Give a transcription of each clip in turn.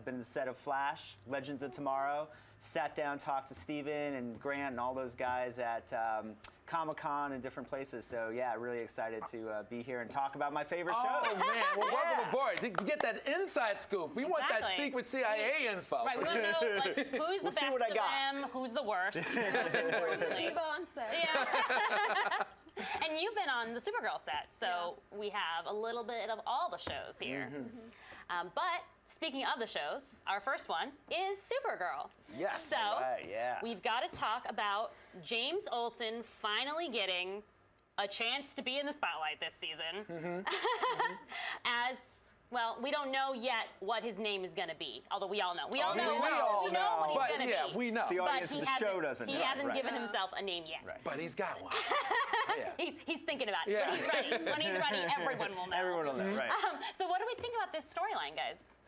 I've been in the set of Flash, Legends of Tomorrow. Sat down, talked to Steven and Grant and all those guys at Comic-Con and different places. So yeah, really excited to be here and talk about my favorite shows. Oh man, well welcome aboard. To get that inside scoop. We want that secret CIA info. Right, we want to know like who's the best of them, who's the worst. Diva on set. Yeah. And you've been on the Supergirl set, so we have a little bit of all the shows here. But speaking of the shows, our first one is Supergirl. Yes. So yeah. we've got to talk about James Olsen finally getting a chance to be in the spotlight this season. As well, we don't know yet what his name is going to be, although we all know. We all know what he's going to be. Yeah, we know. The audience of the show doesn't know. He hasn't given himself a name yet. Right. But he's got one. He's thinking about it. When he's ready. When he's ready, everyone will know. Everyone will know, right. So what do we think about this storyline, guys?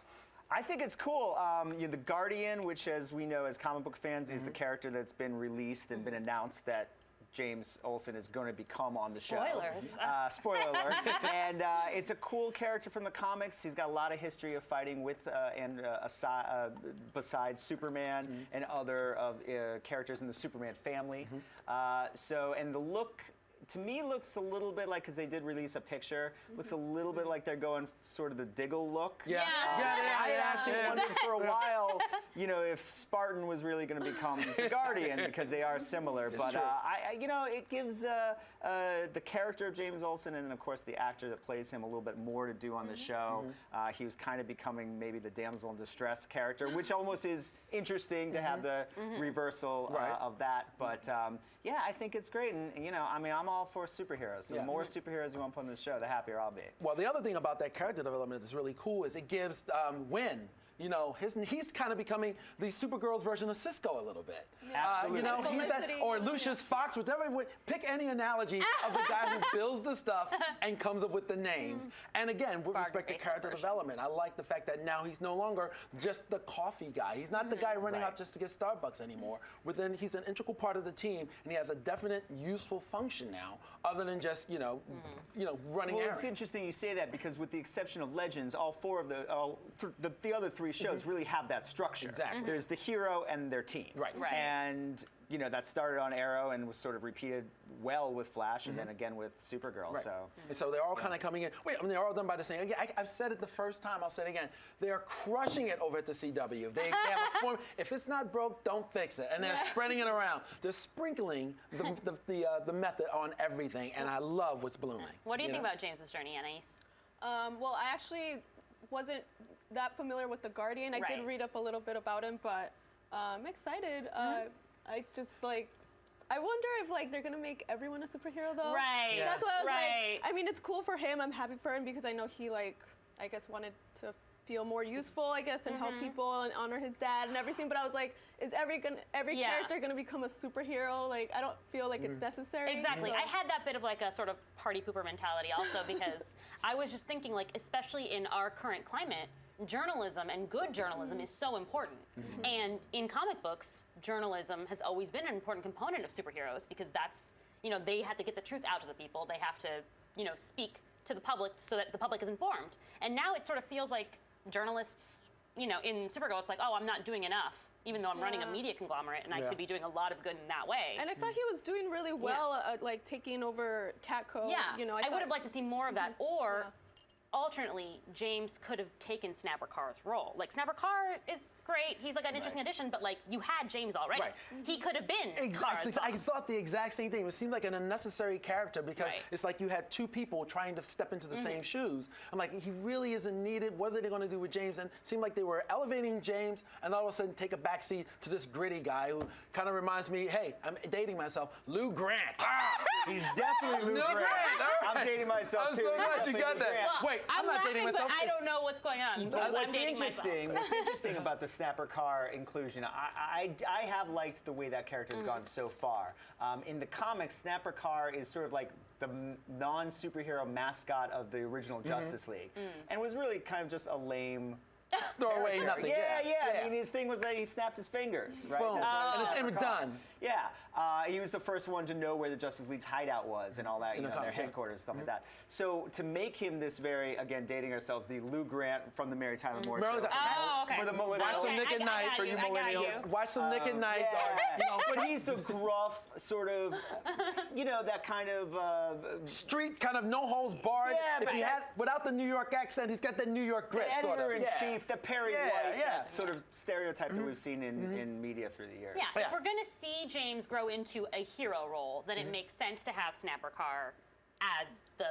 I think it's cool. The Guardian, which as we know as comic book fans, is the character that's been released and been announced that James Olsen is going to become on the show. Spoiler alert. And it's a cool character from the comics. He's got a lot of history of fighting with besides Superman and other characters in the Superman family. And the look, to me, looks a little bit like, because they did release a picture, looks a little bit like they're going sort of the Diggle look. I actually wondered for a while, if Spartan was really going to become the Guardian, because they are similar. But it gives the character of James Olsen and then of course the actor that plays him a little bit more to do on the show. He was kind of becoming maybe the damsel in distress character, which almost is interesting to have the reversal of that. But yeah, I think it's great, and I'm all for superheroes. The more superheroes you want to put on the show, the happier I'll be. Well, the other thing about that character development that's really cool is it gives Win. He's kind of becoming the Supergirl's version of Cisco a little bit. Absolutely. He's that, or Lucius Fox, whatever. Pick any analogy of the guy who builds the stuff and comes up with the names. And again, with respect to character development, I like the fact that now he's no longer just the coffee guy. He's not the guy running out just to get Starbucks anymore. He's an integral part of the team, and he has a definite useful function now, other than just running errands. It's interesting you say that, because with the exception of Legends, all four of the other three shows really have that structure. Exactly. There's the hero and their team. Right. And that started on Arrow and was sort of repeated well with Flash and then again with Supergirl. So they're all kind of coming in. They're all done by the same. Again, I've said it the first time. I'll say it again. They are crushing it over at the CW. They have a form. If it's not broke, don't fix it. And they're spreading it around. They're sprinkling the method on everything, and I love what's blooming. What do you think about James's journey, Anais? Well, I actually wasn't that familiar with the Guardian. I did read up a little bit about him, but I'm excited. I just I wonder if they're gonna make everyone a superhero though. Right. That's what I was like. I mean, it's cool for him. I'm happy for him because I know he I guess wanted to feel more useful, I guess, and help people and honor his dad and everything. But I was like, is every character gonna become a superhero? I don't feel like it's necessary. Exactly. I had that bit of a sort of party pooper mentality also, because I was just thinking especially in our current climate, journalism and good journalism is so important. And in comic books, journalism has always been an important component of superheroes, because that's, they have to get the truth out to the people. They have to, speak to the public so that the public is informed. And now it sort of feels like journalists, in Supergirl, it's oh, I'm not doing enough, even though I'm running a media conglomerate, and I could be doing a lot of good in that way. And I thought he was doing really well, taking over Catco. Yeah, I would have liked to see more of that, or alternately, James could have taken Snapper Carr's role. Snapper Carr is great. He's an interesting addition, but you had James already. He could have been Exactly. I thought the exact same thing. It seemed like an unnecessary character, because it's like you had two people trying to step into the same shoes. I'm like, he really isn't needed. What are they going to do with James? And it seemed like they were elevating James, and all of a sudden take a backseat to this gritty guy who kind of reminds me, hey, I'm dating myself, Lou Grant. He's definitely Lou Grant. I'm dating myself I'm too. so glad you got that. Well, Wait, I'm not laughing, dating myself. But I don't know what's going on. What's interesting about the Snapper Carr inclusion, I have liked the way that character has gone so far. In the comics, Snapper Carr is sort of like the non-superhero mascot of the original Justice League, and was really kind of just a lame throw away character. nothing. Yeah. I mean, his thing was that he snapped his fingers, right? Boom. That's why And he it's snapped done. Carr. Yeah, he was the first one to know where the Justice League's hideout was and all that, In the their comics, yeah. headquarters, stuff like that. So to make him this very, again, dating ourselves, the Lou Grant from the Mary Tyler Moore Mary show. Tyler- okay. For the millennials. Watch some Nick at I Night got for you you, I got millennials. you. Watch some Nick at Night. Yeah. But he's the gruff sort of, that kind of Street kind of no holds barred. Yeah, if but he had without the New York accent, he's got that New York grit. the sort of. editor-in-chief, the Perry Yeah, White, yeah. that sort of stereotype that we've seen in media through the years. Yeah, Yeah. if we're going to see James grow into a hero role, then it makes sense to have Snapper Carr as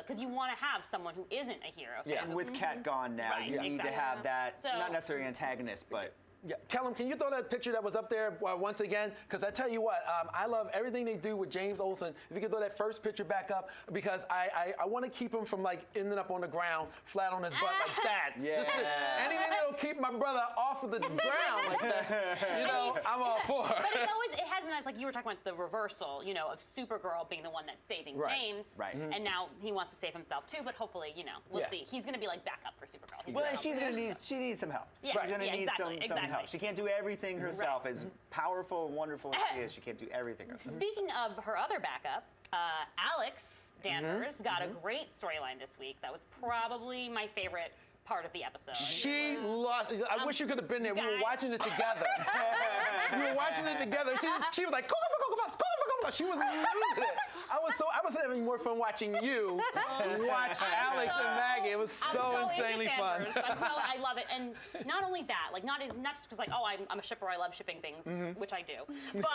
because you want to have someone who isn't a hero. Yeah. And with Kat gone now, Right, you need to exactly. have that, So- not necessarily antagonist, but Yeah, Callum, can you throw that picture that was up there once again? Because I tell you what, I love everything they do with James Olsen. If you could throw that first picture back up, because I want to keep him from like ending up on the ground, flat on his butt like that. Yeah. Just anything that'll keep my brother off of the ground like that. I'm all for. But it has been nice, like you were talking about the reversal, of Supergirl being the one that's saving Right. James. Right. And now he wants to save himself too, but hopefully, we'll Yeah. see. He's going to be like backup for Supergirl. He's well, gonna and help. she needs some help. Yeah, She's gonna yeah, need exactly, some help. exactly. She can't do everything herself. Right. As powerful and wonderful as she is, she can't do everything herself. Speaking of her other backup, Alex Danvers got a great storyline this week. That was probably my favorite part of the episode. She lost. I wish you could have been there. We were guys. watching it together. We were watching it together. She was like, she was losing it. I was having more fun watching you watch Alex and Maggie. It was so insanely into fun. Danvers. I love it, and not only that, like not just because I'm a shipper. I love shipping things, which I do, but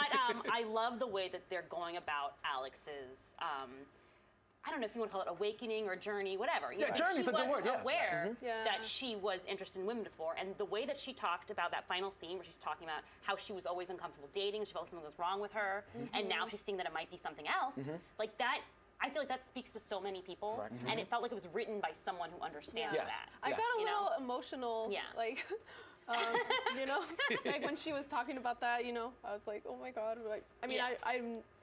I love the way that they're going about Alex's. I don't know if you want to call it awakening or journey, whatever. Yeah, journey's a good word, yeah. She wasn't aware Yeah. that she was interested in women before, and the way that she talked about that final scene where she's talking about how she was always uncomfortable dating, she felt like something was wrong with her, and now she's seeing that it might be something else. Like that, I feel like that speaks to so many people, Right. and it felt like it was written by someone who understands Yes. that. I Yeah. got a You know? little emotional, Yeah. like, like when she was talking about that, I was like, oh my God. Like, I mean,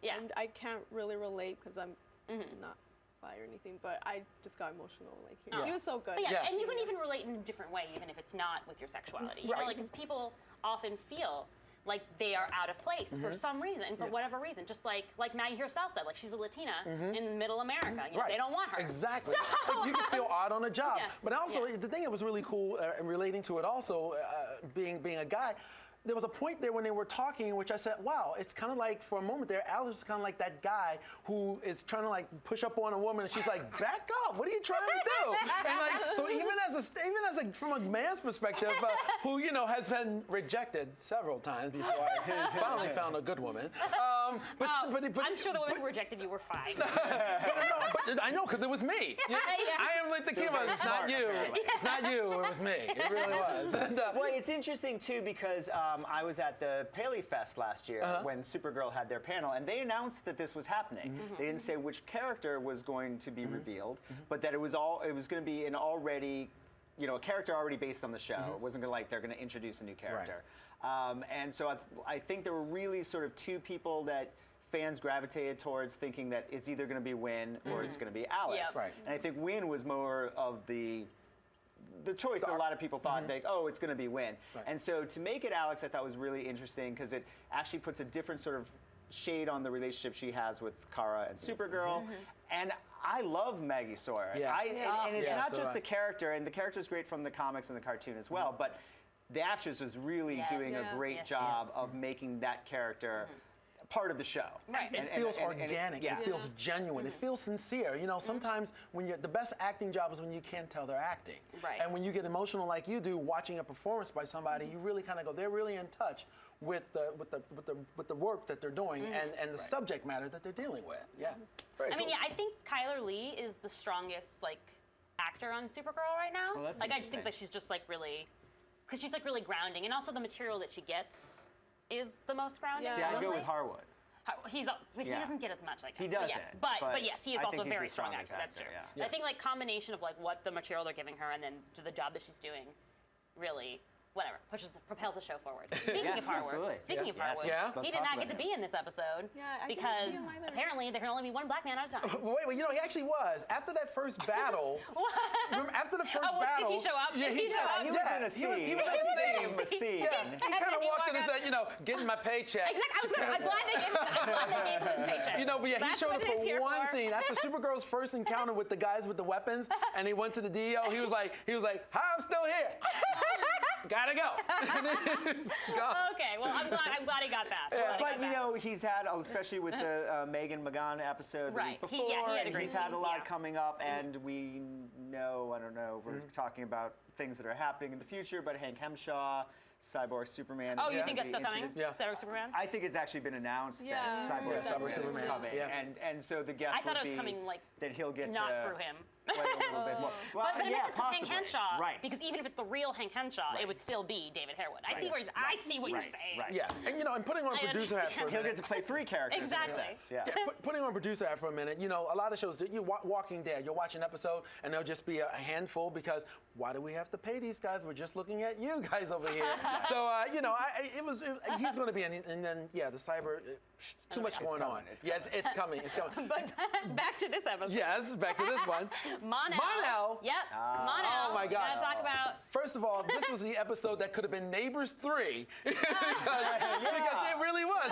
Yeah. I can't really relate because I'm not bi or anything, but I just got emotional. Like, she was so good. But yeah, Yeah. and you can even relate in a different way, even if it's not with your sexuality. You know, Right. like, because people often feel like they are out of place for some reason, for whatever reason. Just like Maggie herself said, like she's a Latina in middle America. You know, Right. they don't want her. Exactly. So- Like, you can feel odd on a job. Yeah. But also, Yeah. the thing that was really cool and relating to it also, being a guy, there was a point there when they were talking in which I said, wow, it's kind of like, for a moment there, Alex is kind of like that guy who is trying to like push up on a woman and she's like, back up, what are you trying to do? And like, so even from a man's perspective, who, has been rejected several times before I finally found a good woman. I'm sure the women who rejected you were fine. But I know, because it was me. I am like the kid, but it's not you. It's not you, it was me. It really was. And, Well, it's interesting too because I was at the Paley Fest last year when Supergirl had their panel, and they announced that this was happening. They didn't say which character was going to be revealed, but that it was going to be an already, a character already based on the show. It wasn't going to they're going to introduce a new character. And so I think there were really sort of two people that fans gravitated towards, thinking that it's either going to be Wynn or it's going to be Alex. Yep. Right. And I think Wynn was more of the choice that a lot of people thought, it's going to be Wynn. Right. And so to make it Alex, I thought was really interesting because it actually puts a different sort of shade on the relationship she has with Kara and Supergirl. And I love Maggie Sawyer. Yeah. And it's Yeah, not so just I- the character, and the character is great from the comics and the cartoon as well, but the actress is really Yes. doing Yeah. a great Yes, she job is. of making that character part of the show. Right. It feels organic. yeah. It feels genuine. It feels sincere. Sometimes when the best acting job is when you can't tell they're acting. Right. And when you get emotional like you do, watching a performance by somebody, you really kind of go, they're really in touch with the work that they're doing and the subject matter that they're dealing with. Yeah. Very I mean, cool. yeah, I think Kyler Lee is the strongest actor on Supergirl right now. Well, that's I just think interesting. that she's just really, because she's really grounding, and also the material that she gets is the most grounding. Yeah. See, I go honestly. with Harwood. He Yeah. doesn't get as much, I guess. He But doesn't, yeah. But yes, he is I also think a he's very the strong strongest actor. That's actor, true. yeah. I think combination of what the material they're giving her and then to the job that she's doing, really whatever, propels the show forward. Speaking of Harwood, absolutely. Speaking of Harwood, Yeah. he did not get to be in this episode I didn't because see him either. apparently there can only be one black man at a time. Wait, he actually was. After that first battle, remember, after the first battle, did he show up? Yeah, Did he show up? He was in a scene. He was in a scene. Yeah. Yeah, he kind of walked in and said, getting my paycheck. Exactly. I'm glad they gave him his paycheck. But yeah, he That's showed what up it's for here one for. scene. After Supergirl's first encounter with the guys with the weapons, and he went to the DEO, he was like, "Hi, I'm still here. Gotta go." And then he's gone. Okay, well, I'm glad he got that. Glad he But got that. he's had, especially with the Megan McGann episode the Right. week He- before, yeah, he had a and great he's had a scene, lot yeah. coming up, and we know, I don't know, we're talking about things that are happening in the future, but Hank Hemshaw, Cyborg Superman. Oh, is you gonna think that's be still coming? introduced. Cyborg Superman? I think it's actually been announced Yeah. that Cyborg Yeah, Superman is Superman, coming, yeah. and so the guess I thought would it was be coming, like, that he'll get not to through him. play a little bit more. Well, But it yeah, makes sense 'cause possibly. Hank Henshaw, Right. because even if it's the real Hank Henshaw, it would still be David Harewood. I see what you're saying. Right. Yeah, and putting on I producer hat for a understand. He'll minute. get to play 3 characters Exactly. in a sense. Yeah. Yeah, putting on producer hat for a minute, a lot of shows, Walking Dead, you'll watch an episode and there'll just be a handful because why do we have to pay these guys? We're just looking at you guys over here. So, he's going to be in, and then, the cyber, too much going on. It's It's coming. It's coming. But back to this episode. Yes, back to this one. Mon-El. Mon-El. Yep. Mon-El. Oh, my God. Gotta talk about. First of all, this was the episode that could have been Neighbors 3 because it really was.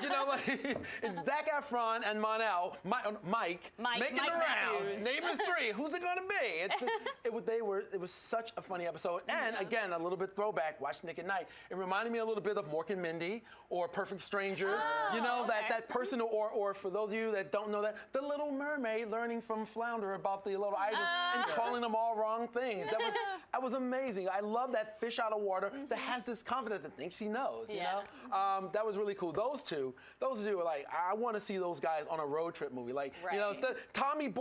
Zach Efron and Mon-El, Mike making Mike the rounds. Matthews. Neighbors 3, who's it going to be? It was such a funny episode, and again, a little bit throwback. Watch Nick at Night. It reminded me a little bit of Mork and Mindy or Perfect Strangers. That person, or for those of you that don't know that, the Little Mermaid learning from Flounder about the little items and calling them all wrong things. That was amazing. I love that fish out of water that has this confidence that thinks she knows. That was really cool. Those two are like, I want to see those guys on a road trip movie. Like, instead of Tommy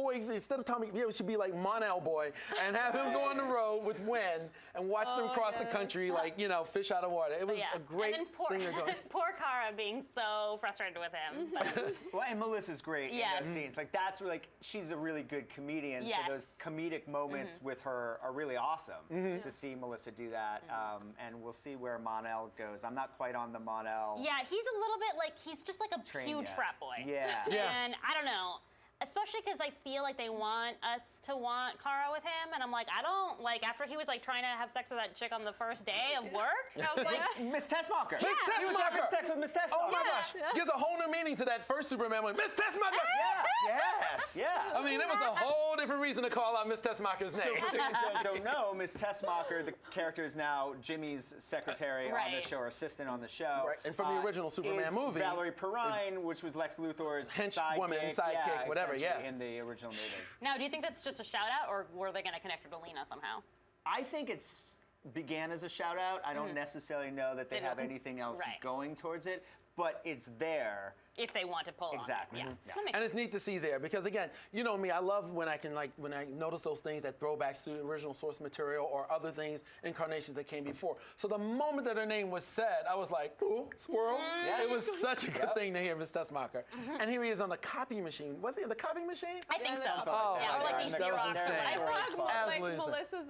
it should be like Mon-El Boy and have him go on the road with Wen and watch them cross the country like, fish out of water. It was a great and then thing they're doing. poor Cara being so frustrated with him. Well, and Melissa's great Yes. in those scenes. Like she's a really good comedian. Yes. So those comedic moments with her are really awesome to see Melissa do that. And we'll see where Mon-El goes. I'm not quite on the Mon-El. Yeah, he's a little bit like, he's just like a train huge yet. frat boy. Yeah. And I don't know. Especially because I feel like they want us to want Cara with him, and I'm like, I don't like. After he was like trying to have sex with that chick on the first day of work, I was like, Miss Tessmacher. Miss He was having Tessmacher. sex with Miss Tessmacher. Oh my gosh! Gives a whole new meaning to that first Superman one. Miss Tessmacher. Yes. Yeah. I mean, it was a whole different reason to call out Miss Tessmacher's name. So for those that don't know, Miss Tessmacher, the character is now Jimmy's secretary on the Right. show, or assistant on the show. Right, and from the original Superman is movie, Valerie Perrine, which was Lex Luthor's henchwoman, sidekick, whatever, essentially, yeah. in the original movie. now, do you think that's just a shout out, or were they going to connect her to Lena somehow? I think it's began as a shout out. I don't necessarily know that they They have don't- anything else right. going towards it, but it's there. If they want to pull Exactly. on it. Mhm. Yeah. That makes And it's neat to see there because again, you know me, I love when I notice those things that throwbacks to original source material or other things, incarnations that came before. So the moment that her name was said, I was like, ooh, squirrel. Yeah. It was such a good thing to hear Miss Tessmacher. And here he is on the copy machine. Was he on the copy machine? I think so. Oh, yeah, my or like gosh, these that was Xerox. insane. I Right. thought Absolutely. Melissa's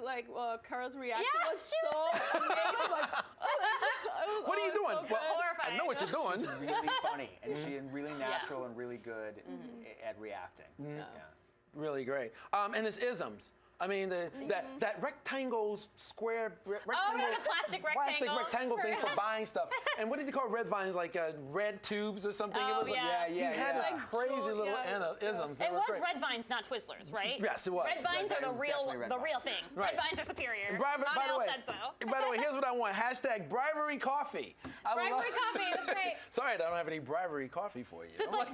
Kara's reaction Yeah, was she was so amazing. Like, What are you doing? So Well, Horrifying. I know what you're doing. She's really funny and she's really natural and really good at reacting. Yeah. Really great. And his isms. I mean, that rectangle, square, rectangle, the plastic rectangle. rectangle thing for buying stuff. And what did he call red vines? Like red tubes or something? Oh, it was like, yeah. he had yeah. his crazy little isms. They It were was great. Red Vines, not Twizzlers, right? Yes, it was. Red Vines Red are the Vines, real, definitely Red the real Vines. thing. Right. Red Vines are superior. By the Mon-El way, said so. by the way, here's what I want. Hashtag bribery coffee. Bribery coffee, that's right. Sorry, I don't have any bribery coffee for you. So, it's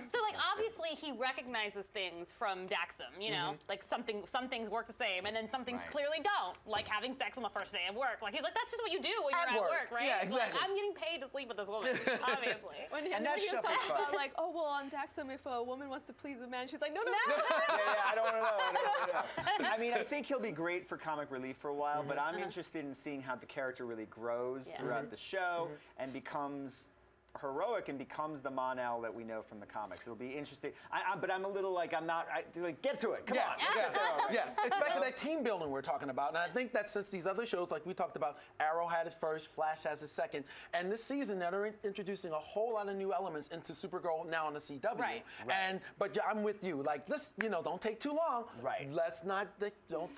obviously he recognizes things from Daxam, you know? Like some things work the same, and then some things Right. clearly don't. Like having sex on the first day of work. Like he's like, that's just what you do when you're At at work. work, right? Yeah, exactly. Like, I'm getting paid to sleep with this woman, obviously. And that when he was stuff is talking fun. about like, oh well, on Daxam, if a woman wants to please a man, she's like, no. I don't want to know. I mean, I think he'll be great for comic relief for a while, but I'm interested in seeing how the character really grows throughout the show and becomes heroic and becomes the Mon-El that we know from the comics. It'll be interesting. But I'm a little like, get to it. Come on. Let's get there already. Yeah, it's back to that team building we're talking about. And I think that since these other shows, like we talked about, Arrow had it first, Flash has it second, and this season now they're introducing a whole lot of new elements into Supergirl now on the CW. Right. But I'm with you. Like this, don't take too long. Right. Let's not. Don't.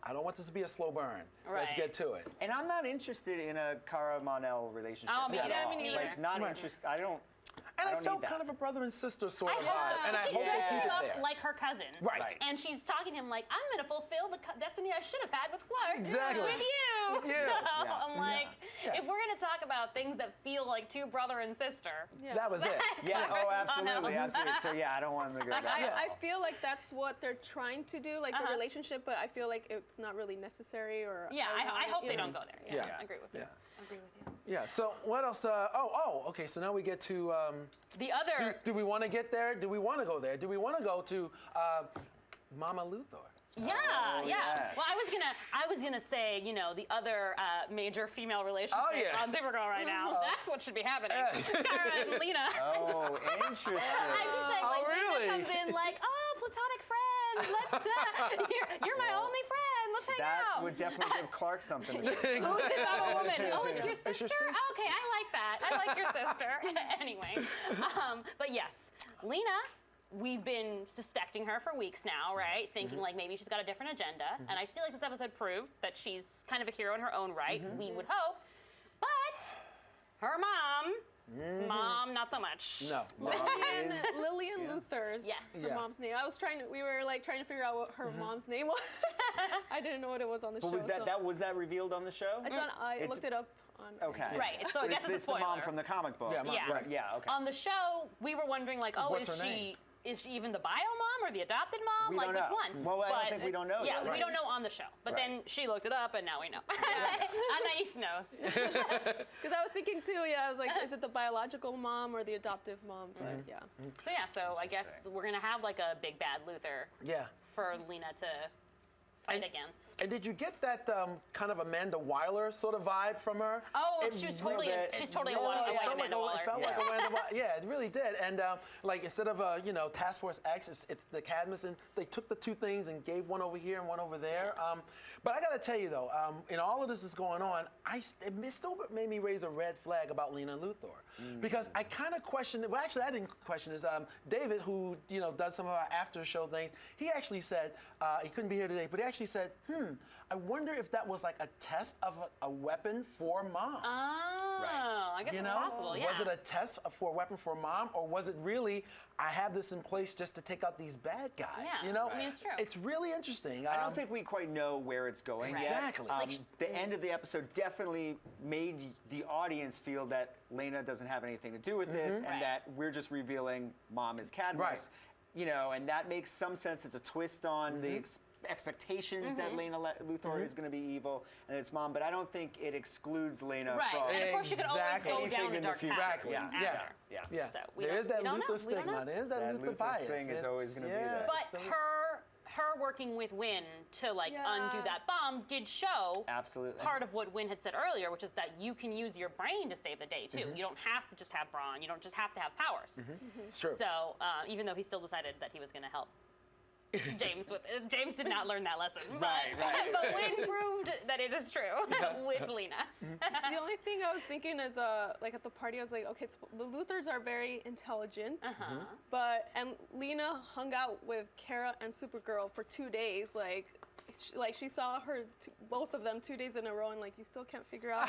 I don't want this to be a slow burn. Let's Right. get to it. And I'm not interested in a Carr Mon-El relationship. Oh, me at neither, all. me neither. Like, not interested. I don't. And I don't felt need that. kind of a brother and sister sort I of vibe, and I she's hope they dressing keep him it up there. like her cousin. Right. Right. And she's talking to him like, I'm going to fulfill the destiny I should have had with Clark. Exactly. With you. Yeah. So Yeah. I'm like, Yeah. if we're going to talk about things that feel like two brother and sister. Yeah. That was it. Yeah. Oh, absolutely, Mon-El. absolutely. So yeah, I don't want them to go there. I feel like that's what they're trying to do, like the relationship, but I feel like it's not really necessary or. Yeah, I hope they don't go there. Yeah, Yeah. I agree with you. Yeah. I agree with you. Yeah. So what else? Okay. So now we get to. The other. Do we want to get there? Do we want to go there? Do we want to go to Mama Luthor? Yeah, Oh, yeah. yes. Well, I was gonna say, the other major female relationship Oh, yeah. on Supergirl right now. That's what should be happening. Cara and Lena. Oh, interesting. I'm just saying, Oh, like, really? Lena comes in like, platonic friend. Let's. You're my only friend. Let's hang That out. would definitely give Clark something. To do. Who is this other woman? Oh, it's your sister? It's your sister. Okay, I like that. I like your sister. Anyway, but yes, Lena. We've been suspecting her for weeks now, right? Thinking like maybe she's got a different agenda. And I feel like this episode proved that she's kind of a hero in her own right. We would hope. But her mom, not so much. No. Lillian Luthor's Yes. the Yeah. mom's name. We were like trying to figure out what her mom's name was. I didn't know what it was on the But show. was that revealed on the show? It's on, I It's- looked it up on. Okay. Right, so I But guess it's a the mom spoiler. from the comic book. Yeah, mom, Yeah. right. Yeah. Okay. On the show, we were wondering like, What's is her name? she even the bio mom or the adopted mom? We like don't which know. one? Well, I don't But think we don't know Yeah, yet. we don't know on the show. But Right. then she looked it up and now we know. Anais knows. Because I was thinking too, I was like, is it the biological mom or the adoptive mom? But yeah. So I guess we're gonna have like a big bad Luthor Yeah. for Lena to fight against. And did you get that kind of Amanda Wyler sort of vibe from her? Oh, she's totally bit. she's totally a Yeah, white it felt like Amanda Waller. It felt like Amanda Waller. Yeah, it really did. And like instead of Task Force X, it's the Cadmus, and they took the two things and gave one over here and one over there. But I gotta tell you though, in all of this is going on, it still made me raise a red flag about Lena Luthor because I kind of questioned it. Well, actually, I didn't question this. David, who does some of our after show things, he actually said he couldn't be here today, but he actually said, I wonder if that was like a test of a weapon for Mom. Oh, I guess it's possible. Yeah. Was it a test for a weapon for Mom, or was it really, I have this in place just to take out these bad guys? Yeah, I mean, it's true. It's really interesting. I don't think we quite know where it's going yet. Exactly. The end of the episode definitely made the audience feel that Lena doesn't have anything to do with this, and Right. that we're just revealing Mom is Cadmus. Right. And that makes some sense. It's a twist on the expectations that Lena Luthor is going to be evil and it's Mom, but I don't think it excludes Lena Right, from and of course you could always Exactly. go anything down a in the dark future. path. Exactly. after. Yeah. Yeah. Yeah. So we There don't- is that we don't know. Luther We don't stigma. know. There is that That Luther Luther bias. thing is always gonna be yeah, there. it's But gonna- her working with Wynn to undo Yeah. that bomb did show Absolutely. part of what Wynn had said earlier, which is that you can use your brain to save the day too. You don't have to just have brawn. You don't just have to have powers. It's true. So even though he still decided that he was going to help James James did not learn that lesson. But, Right. but Wynn proved that it is true with Lena. The only thing I was thinking is, like at the party, I was like, okay, the Luthors are very intelligent, and Lena hung out with Kara and Supergirl for 2 days, she saw both of them 2 days in a row, and you still can't figure out.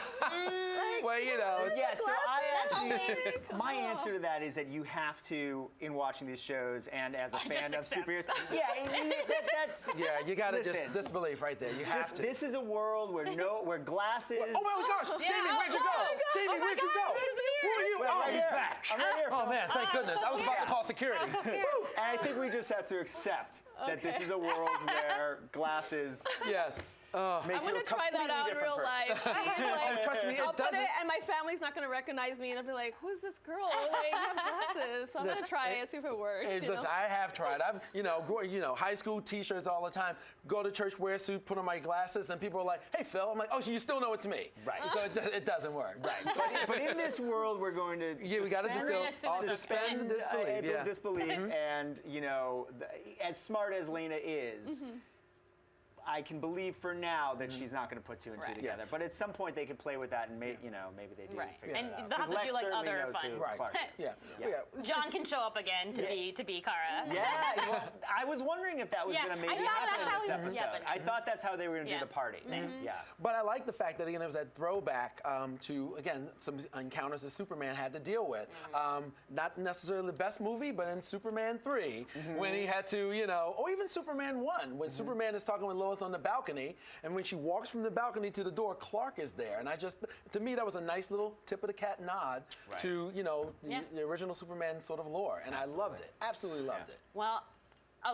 Well, Yeah, so I actually, always- my answer to that is that you have to, in watching these shows and as a fan of accept. superheroes, that's Yeah, you gotta Listen. just disbelief right there. You have to. this is a world where glasses. Oh my gosh, Jamie, where'd you go? oh my God, Jamie, oh my where'd you God, go? he's Who are you? Well, Oh, right he's here. back. I'm right here, Oh folks. man, thank goodness. I was about to call security. And I think we just have to accept that this is a world where glasses Yes. Make I'm you a gonna try that completely out in different real person. life. See, like, Trust me, I'll it put doesn't. it, and my family's not gonna recognize me, and I'll be like, "Who's this girl? Like, you have glasses." So I'm gonna try it, see if it works. Hey, you know? listen, I have tried. I've, high school T-shirts all the time. Go to church, wear a suit, put on my glasses, and people are like, "Hey, Phil." I'm like, "Oh, so you still know it's me." Right. So it doesn't work. Right. But in this world, we're going to We got to Suspend suspend disbelief. disbelief, and as smart as Lena is. I can believe for now that she's not going to put two and two Right. together. But at some point they could play with that, and maybe they do Right. figure And it out. they'll have 'Cause to do, Lex like, certainly other knows fun. who Right. Clark is. Yeah. John can show up again to be Kara. Yeah, well, I was wondering if that was Yeah, going to I maybe thought happen that's in how this it- yeah, episode. but- I thought that's how they were going to Yeah. do the party. Yeah. But I like the fact that, again, it was that throwback to, again, some encounters that Superman had to deal with. Not necessarily the best movie, but in Superman 3, when he had to, or even Superman 1, when Superman is talking with Lois on the balcony, and when she walks from the balcony to the door, Clark is there. And to me, that was a nice little tip of the cat nod Right. to, Yeah. the original Superman sort of lore. And I loved it. Absolutely loved it. Well,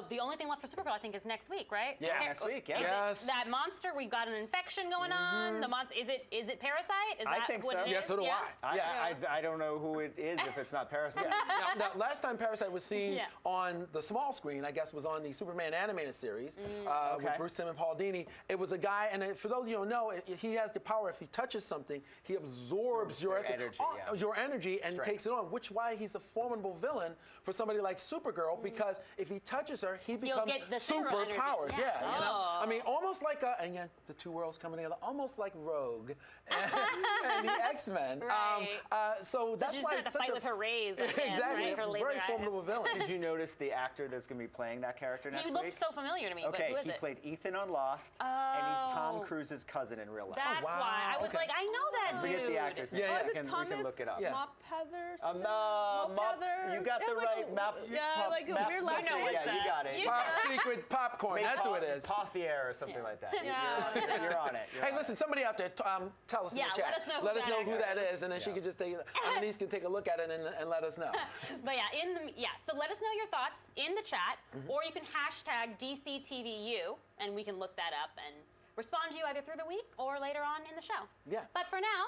the only thing left for Supergirl, I think, is next week, right? Yeah. Next week, yeah. Is it Yes. that monster, we've got an infection going on. The monster, is it Parasite? Is I that think what so. it Yeah, is? so do I. I don't know who it is if it's not Parasite. Now, last time Parasite was seen Yeah. on the small screen, I guess, was on the Superman animated series with Okay. Bruce Timm and Paul Dini. It was a guy, and for those of you who don't know, he has the power. If he touches something, he absorbs your energy and Strength. takes it on. Which is why he's a formidable villain for somebody like Supergirl, because if he touches her, he becomes get the Supergirl energy. superpowers. Yeah. Oh. I mean, almost like and again, the two worlds coming together, almost like Rogue and the X-Men. Right. So that's She's why gonna it's have to such fight a with her rays. I guess, exactly, right? Her laser very eyes. formidable villain. Did you notice the actor that's going to be playing that character next He week? looked so familiar to me. Okay, but who is he it? played Ethan on Lost, and he's Tom Oh. Cruise's cousin in real life. That's wow. why I was Okay. like, I know that I dude. forget the actor's name. Yeah, Oh, yeah. is it We Thomas can look it up. Yeah. Mopheather? You got the right map. Yeah, like a weird last something. name. Yeah, you got it. Pop secret popcorn. That's who it is. Pothier or something like that. Yeah. You're on it. You're Hey, on listen, it. somebody out there, tell us in Yeah, the chat. let us know who Let us that know who actor that is. is, and then she Yeah. can just Denise can take a look at it and let us know. But yeah, so let us know your thoughts in the chat, or you can hashtag DCTVU, and we can look that up and respond to you either through the week or later on in the show. Yeah. But for now,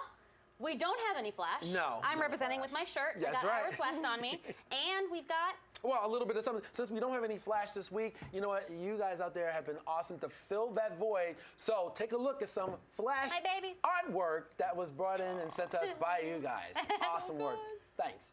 we don't have any Flash. No. I'm No representing Flash. with my shirt. That's I got right. Iris West on me, and we've got. Well, a little bit of something. Since we don't have any Flash this week, you know what? You guys out there have been awesome to fill that void. So take a look at some Flash Hi, babies. artwork that was brought in and sent to us by you guys. Awesome work. Thanks.